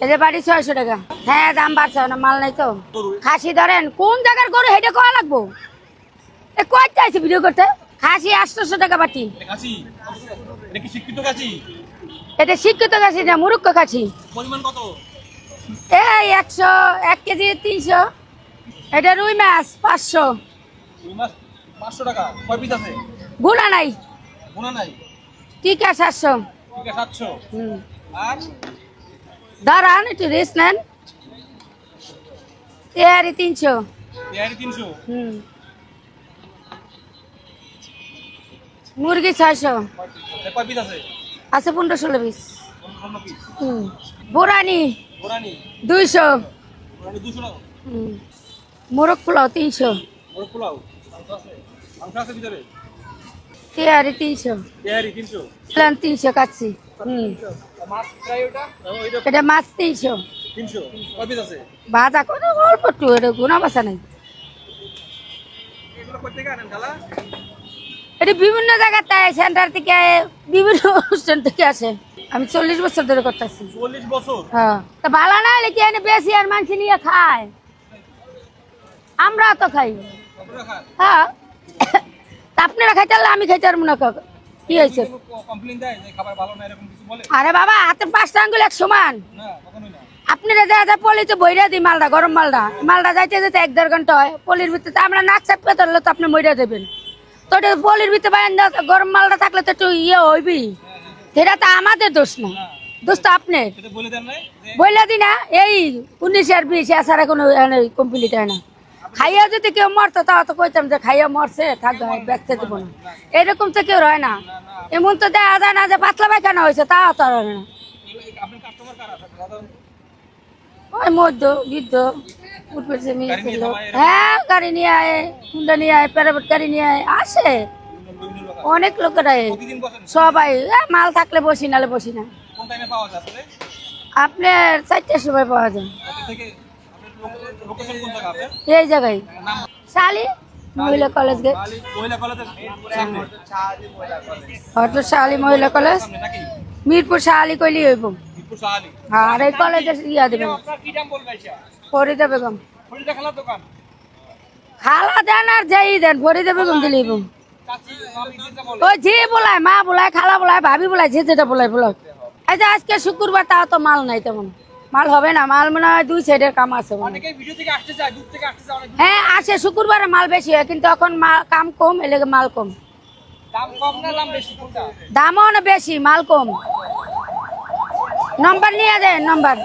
এদের বাড়ি 600 টাকা। হ্যাঁ দাম বাড়ছে না, মাল নাই তো। খাসি ধরেন কোন জায়গার গরু হেঁটে কোয়া লাগবো, এ কয় চাইছে ভিডিও করতে। খাসি 800 টাকা বাটি। এটা শিক্ষিত খাসি না, মুরুক্ষ খাসি। এই 100, 1 কেজি 300। এটা রুই মাছ 500। গুণা নাই। ঠিক আছে 700। দাঁড়ান একটু রেস্ট নেন। তেহারি 300। মুরগি 600 আছে, 15-16 পিস। বোরানি 200। মোরগ পোলাও 300। তেহারি 300। 300 কাটছি। এটা মাছ 300। ভাজা কোনো অল্প একটু, এটা গুণা বাসা নাই। এটা বিভিন্ন জায়গায় তাই সেন্টার থেকে বিভিন্ন অনুষ্ঠান থেকে আসে। আমি 40 বছর ধরে করতেছি। 40 বছর? হ্যাঁ। তা ভালো না হলে কি এনে বেশি আর মানুষ নিয়ে খায়, আমরা তো খাই। হ্যাঁ আপনারা খাইতে পারলে আমি খাইতে পারবো না। কি হয়েছে? আরে বাবা হাতের 5টা আঙ্গুল এক সমান। আপনারা যা পলিতে বইরা দিই মালটা, গরম মালটা যাইতে যেতে 1-1.5 ঘন্টা হয়। পলির ভিতরে আমরা নাক চাপতে ধরলে তো আপনি মইরা দেবেন। তো পলির ভিতরে গরম মালটা থাকলে তো একটু ইয়ে হইবি। সেটা তো আমাদের দোষ না, দোষ তো আপনার। বইলা দি না এই 19 আর 20 এছাড়া কোনো কমপ্লিট হয় না। খাইয়া যদি কেউ মরতো তাও তো কইতাম যে খাইয়া মরছে, থাকবে ব্যস্ত দেবো না। এরকম তো কেউ রয় না। এমন তো দেখা যায় না যে পাতলা পায়খানা হয়েছে, তাও তো রয় না। ওই মধ্য বৃদ্ধ উঠবে মেয়ে ছিল। হ্যাঁ গাড়ি নিয়ে আয়, হুন্ডা নিয়ে আয়, প্রাইভেট গাড়ি নিয়ে আয়, আসে অনেক লোকেরাই। সবাই মাল থাকলে বসি, নালে বসি না। আপনার 4টার সময় পাওয়া যায় এই জায়গায়। শালি মহিলা কলেজ গেট, হয়তো শালি মহিলা কলেজ, মিরপুর শালি কইলি হইব। আর এই কলেজের ইয়া দেবেন ফরিদা বেগম। খালা দেন আর যেই দেন ফরিদা বেগম দিলেই। ওই যে বলায় মা বলায়, খালা বলায়, ভাবি বলায়, যে যেটা বলায় বলো। এই যে আজকে শুক্রবার, তাও তো মাল নাই তেমন। মাল হবে না, মাল মনে হয় 2 সাইডের কাম আছে। হ্যাঁ আসে, শুক্রবারে মাল বেশি হয়, কিন্তু এখন কাম কম, এলে মাল কম। দামও না বেশি, মাল কম। নম্বর নিয়ে দেন, নম্বর।